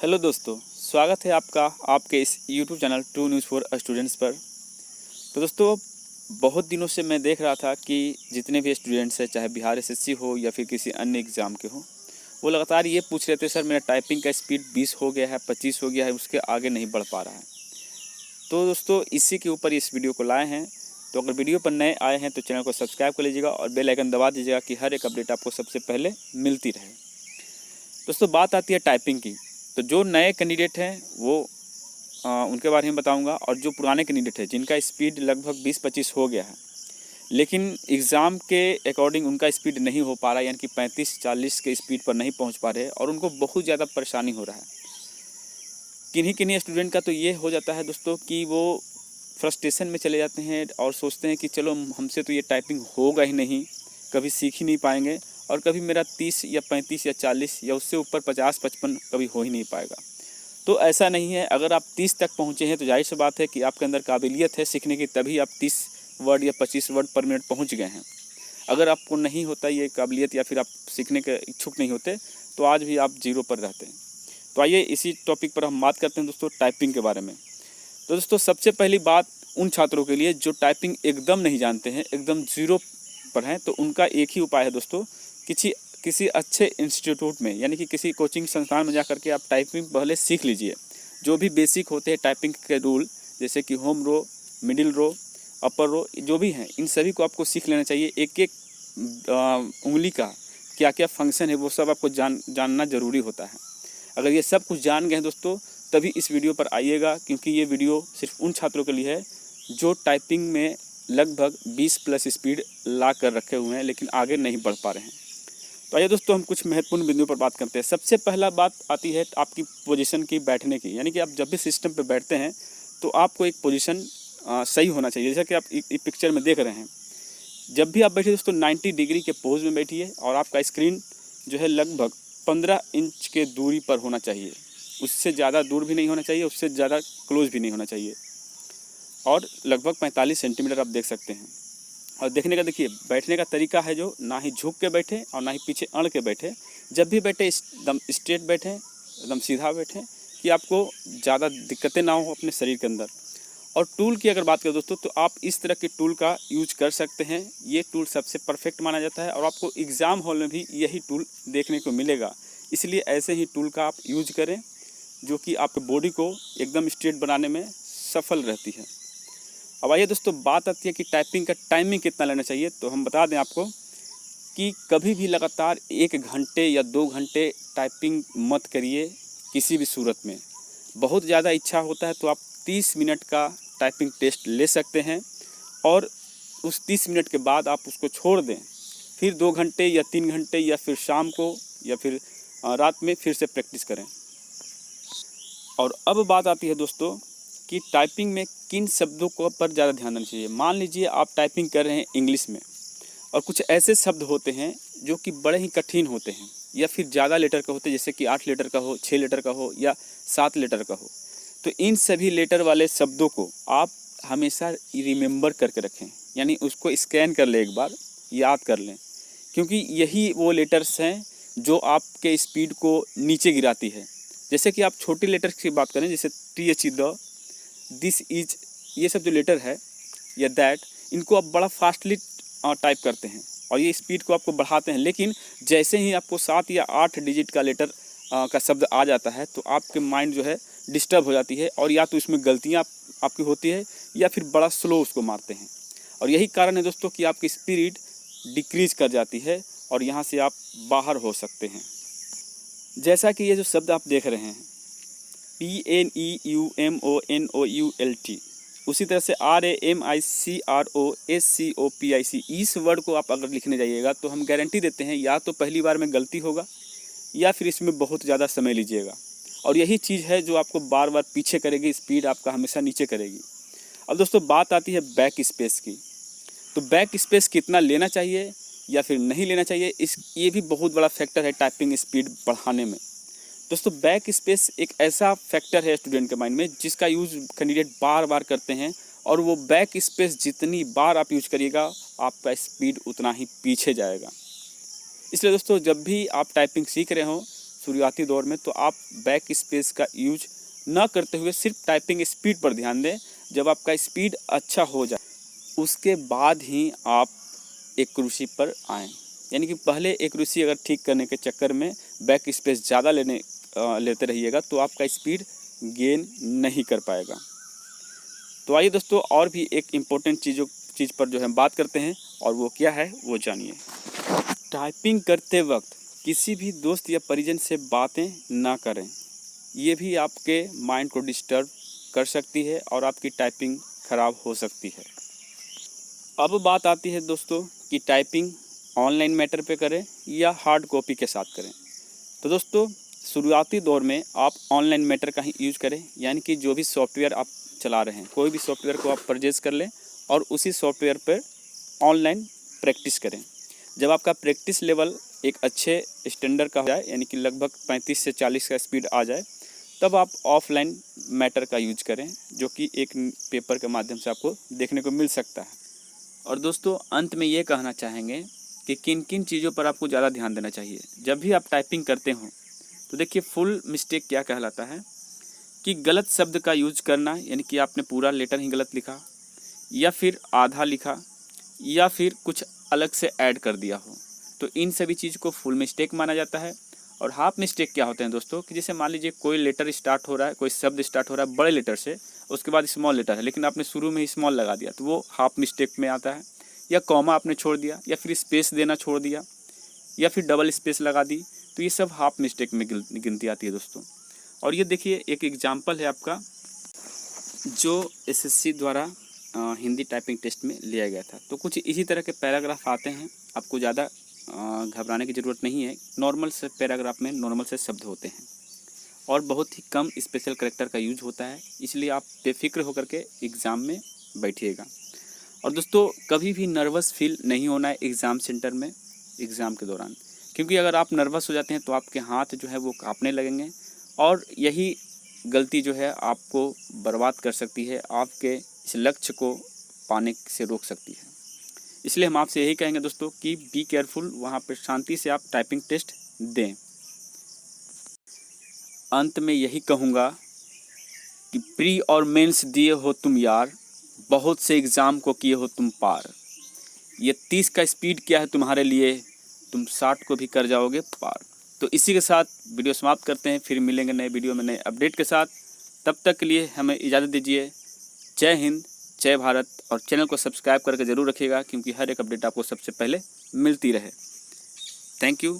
Hello दोस्तों, स्वागत है आपका आपके इस YouTube channel true news for students पर। तो दोस्तों, बहुत दिनों से मैं देख रहा था कि जितने भी स्टूडेंट्स हैं, चाहे बिहार एसएससी हो या फिर किसी अन्य एग्ज़ाम के हो, वो लगातार ये पूछ रहे थे, सर मेरा टाइपिंग का स्पीड 20 हो गया है, 25 हो गया है, उसके आगे नहीं बढ़ पा रहा है। तो दोस्तों, इसी के ऊपर इस वीडियो को लाए हैं। तो अगर वीडियो पर नए आए हैं तो चैनल को सब्सक्राइब कर लीजिएगा और बेल आइकन दबा दीजिएगा कि हर एक अपडेट आपको सबसे पहले मिलती रहे। दोस्तों, बात आती है टाइपिंग की। तो जो नए कैंडिडेट हैं वो उनके बारे में बताऊंगा, और जो पुराने कैंडिडेट हैं जिनका स्पीड लगभग 20-25 हो गया है, लेकिन एग्ज़ाम के अकॉर्डिंग उनका स्पीड नहीं हो पा रहा है, यानी कि 35-40 के स्पीड पर नहीं पहुंच पा रहे हैं और उनको बहुत ज़्यादा परेशानी हो रहा है। किन्हीं किन्हीं स्टूडेंट का तो ये हो जाता है दोस्तों कि वो फ्रस्ट्रेशन में चले जाते हैं और सोचते हैं कि चलो हमसे तो ये टाइपिंग होगा ही नहीं, कभी सीख ही नहीं पाएंगे, और कभी मेरा 30 या 35 या 40 या उससे ऊपर 50-55 कभी हो ही नहीं पाएगा। तो ऐसा नहीं है। अगर आप 30 तक पहुँचे हैं तो जाहिर सी बात है कि आपके अंदर काबिलियत है सीखने की, तभी आप 30 वर्ड या 25 वर्ड पर मिनट पहुँच गए हैं। अगर आपको नहीं होता ये काबिलियत या फिर आप सीखने के इच्छुक नहीं होते तो आज भी आप जीरो पर रहते हैं। तो आइए इसी टॉपिक पर हम बात करते हैं दोस्तों, टाइपिंग के बारे में। तो दोस्तों, सबसे पहली बात उन छात्रों के लिए जो टाइपिंग एकदम नहीं जानते हैं, एकदम जीरो पर हैं, तो उनका एक ही उपाय है दोस्तों, किसी अच्छे इंस्टीट्यूट में, यानी कि किसी कोचिंग संस्थान में जा करके आप टाइपिंग पहले सीख लीजिए। जो भी बेसिक होते हैं टाइपिंग के रूल, जैसे कि होम रो, मिडिल रो, अपर रो, जो भी हैं, इन सभी को आपको सीख लेना चाहिए। एक एक उंगली का क्या क्या फंक्शन है वो सब आपको जानना ज़रूरी होता है। अगर ये सब कुछ जान गए हैं दोस्तों, तभी इस वीडियो पर आइएगा, क्योंकि ये वीडियो सिर्फ उन छात्रों के लिए है जो टाइपिंग में लगभग 20+ स्पीड ला कर रखे हुए हैं लेकिन आगे नहीं बढ़ पा रहे हैं। तो आइए दोस्तों, हम कुछ महत्वपूर्ण बिंदुओं पर बात करते हैं। सबसे पहला बात आती है आपकी पोजीशन की, बैठने की, यानी कि आप जब भी सिस्टम पर बैठते हैं तो आपको एक पोजीशन सही होना चाहिए। जैसा कि आप एक पिक्चर में देख रहे हैं, जब भी आप बैठिए दोस्तों 90 डिग्री के पोज में बैठिए, और आपका स्क्रीन जो है लगभग 15 इंच के दूरी पर होना चाहिए। उससे ज़्यादा दूर भी नहीं होना चाहिए, उससे ज़्यादा क्लोज भी नहीं होना चाहिए, और लगभग 45 सेंटीमीटर आप देख सकते हैं। और देखने का देखिए, बैठने का तरीका है जो ना ही झुक के बैठे और ना ही पीछे अड़ के बैठे। जब भी बैठे एकदम स्ट्रेट बैठें, एकदम सीधा बैठें, कि आपको ज़्यादा दिक्कतें ना हो अपने शरीर के अंदर। और टूल की अगर बात करें दोस्तों, तो आप इस तरह के टूल का यूज कर सकते हैं। ये टूल सबसे परफेक्ट माना जाता है और आपको एग्ज़ाम हॉल में भी यही टूल देखने को मिलेगा। इसलिए ऐसे ही टूल का आप यूज करें, जो कि आपके बॉडी को एकदम स्ट्रेट बनाने में सफल रहती है। अब आइए दोस्तों, बात आती है कि टाइपिंग का टाइमिंग कितना लेना चाहिए। तो हम बता दें आपको कि कभी भी लगातार 1 घंटे या 2 घंटे टाइपिंग मत करिए किसी भी सूरत में। बहुत ज़्यादा इच्छा होता है तो आप 30 मिनट का टाइपिंग टेस्ट ले सकते हैं, और उस 30 मिनट के बाद आप उसको छोड़ दें। फिर 2 घंटे या 3 घंटे या फिर शाम को या फिर रात में फिर से प्रैक्टिस करें। और अब बात आती है दोस्तों कि टाइपिंग में किन शब्दों को पर ज़्यादा ध्यान देना चाहिए। मान लीजिए आप टाइपिंग कर रहे हैं इंग्लिश में, और कुछ ऐसे शब्द होते हैं जो कि बड़े ही कठिन होते हैं, या फिर ज़्यादा लेटर का होते हैं, जैसे कि 8 लेटर का हो, 6 लेटर का हो या 7 लेटर का हो। तो इन सभी लेटर वाले शब्दों को आप हमेशा रिमेंबर करके रखें, यानी उसको स्कैन कर लें, एक बार याद कर लें, क्योंकि यही वो लेटर्स हैं जो आपके स्पीड को नीचे गिराती है। जैसे कि आप छोटी लेटर्स की बात करें, जैसे TH, द, दिस इज, ये सब जो लेटर है या दैट, इनको आप बड़ा फास्टली टाइप करते हैं और ये स्पीड को आपको बढ़ाते हैं। लेकिन जैसे ही आपको 7 या 8 डिजिट का लेटर का शब्द आ जाता है तो आपके माइंड जो है डिस्टर्ब हो जाती है, और या तो इसमें गलतियाँ आपकी होती है या फिर बड़ा स्लो उसको मारते हैं। और यही कारण है दोस्तों कि आपकी स्पीड डिक्रीज कर जाती है और यहाँ से आप बाहर हो सकते हैं। जैसा कि ये जो शब्द आप देख रहे हैं, PNEUMONOULT, उसी तरह से RAMICROSCOPIC, इस वर्ड को आप अगर लिखने जाइएगा तो हम गारंटी देते हैं या तो पहली बार में गलती होगा या फिर इसमें बहुत ज़्यादा समय लीजिएगा, और यही चीज़ है जो आपको बार बार पीछे करेगी, स्पीड आपका हमेशा नीचे करेगी। अब दोस्तों, बात आती है बैक स्पेस की। तो बैक स्पेस कितना लेना चाहिए या फिर नहीं लेना चाहिए, ये भी बहुत बड़ा फैक्टर है टाइपिंग स्पीड बढ़ाने में। दोस्तों, बैक स्पेस एक ऐसा फैक्टर है स्टूडेंट के माइंड में जिसका यूज़ कैंडिडेट बार बार करते हैं, और वो बैक स्पेस जितनी बार आप यूज करिएगा आपका स्पीड उतना ही पीछे जाएगा। इसलिए दोस्तों, जब भी आप टाइपिंग सीख रहे हो, शुरुआती दौर में, तो आप बैक स्पेस का यूज न करते हुए सिर्फ टाइपिंग स्पीड पर ध्यान दें। जब आपका स्पीड अच्छा हो जाए उसके बाद ही आप एक्यूरेसी पर आएँ। यानी कि पहले एक्यूरेसी अगर ठीक करने के चक्कर में बैक स्पेस ज़्यादा लेते रहिएगा तो आपका स्पीड गेन नहीं कर पाएगा। तो आइए दोस्तों, और भी एक इम्पोर्टेंट चीज़ पर जो है बात करते हैं, और वो क्या है वो जानिए। टाइपिंग करते वक्त किसी भी दोस्त या परिजन से बातें ना करें, ये भी आपके माइंड को डिस्टर्ब कर सकती है और आपकी टाइपिंग ख़राब हो सकती है। अब बात आती है दोस्तों कि टाइपिंग ऑनलाइन मैटर पे करें या हार्ड कॉपी के साथ करें। तो दोस्तों, शुरुआती दौर में आप ऑनलाइन मैटर का ही यूज़ करें, यानी कि जो भी सॉफ्टवेयर आप चला रहे हैं, कोई भी सॉफ्टवेयर को आप परचेज़ कर लें और उसी सॉफ्टवेयर पर ऑनलाइन प्रैक्टिस करें। जब आपका प्रैक्टिस लेवल एक अच्छे स्टैंडर्ड का हो जाए, यानी कि लगभग 35 से 40 का स्पीड आ जाए, तब आप ऑफलाइन मैटर का यूज करें, जो कि एक पेपर के माध्यम से आपको देखने को मिल सकता है। और दोस्तों, अंत में ये कहना चाहेंगे कि किन किन चीज़ों पर आपको ज़्यादा ध्यान देना चाहिए जब भी आप टाइपिंग करते हों। तो देखिए, फुल मिस्टेक क्या कहलाता है कि गलत शब्द का यूज करना, यानी कि आपने पूरा लेटर ही गलत लिखा या फिर आधा लिखा या फिर कुछ अलग से ऐड कर दिया हो, तो इन सभी चीज़ को फुल मिस्टेक माना जाता है। और हाफ मिस्टेक क्या होते हैं दोस्तों, कि जैसे मान लीजिए कोई लेटर स्टार्ट हो रहा है, कोई शब्द स्टार्ट हो रहा है बड़े लेटर से, उसके बाद स्मॉल लेटर है, लेकिन आपने शुरू में ही स्मॉल लगा दिया, तो वो हाफ मिस्टेक में आता है। या कॉमा आपने छोड़ दिया, या फिर स्पेस देना छोड़ दिया, या फिर डबल स्पेस लगा दी, तो ये सब हाफ मिस्टेक में गिनती आती है दोस्तों। और ये देखिए, एक एग्जाम्पल है आपका जो एसएससी द्वारा हिंदी टाइपिंग टेस्ट में लिया गया था। तो कुछ इसी तरह के पैराग्राफ आते हैं, आपको ज़्यादा घबराने की ज़रूरत नहीं है। नॉर्मल से पैराग्राफ में नॉर्मल से शब्द होते हैं और बहुत ही कम स्पेशल कैरेक्टर का यूज होता है, इसलिए आप बेफिक्र होकर के एग्ज़ाम में बैठिएगा। और दोस्तों, कभी भी नर्वस फील नहीं होना है एग्ज़ाम सेंटर में एग्ज़ाम के दौरान, क्योंकि अगर आप नर्वस हो जाते हैं तो आपके हाथ जो है वो काँपने लगेंगे और यही गलती जो है आपको बर्बाद कर सकती है, आपके इस लक्ष्य को पाने से रोक सकती है। इसलिए हम आपसे यही कहेंगे दोस्तों कि बी केयरफुल, वहाँ पर शांति से आप टाइपिंग टेस्ट दें। अंत में यही कहूँगा कि प्री और मेंस दिए हो तुम यार, बहुत से एग्ज़ाम को किए हो तुम पार। ये 30 का स्पीड क्या है तुम्हारे लिए, तुम 60 को भी कर जाओगे पार। तो इसी के साथ वीडियो समाप्त करते हैं, फिर मिलेंगे नए वीडियो में नए अपडेट के साथ। तब तक के लिए हमें इजाज़त दीजिए। जय हिंद, जय भारत। और चैनल को सब्सक्राइब करके ज़रूर रखिएगा, क्योंकि हर एक अपडेट आपको सबसे पहले मिलती रहे। Thank you.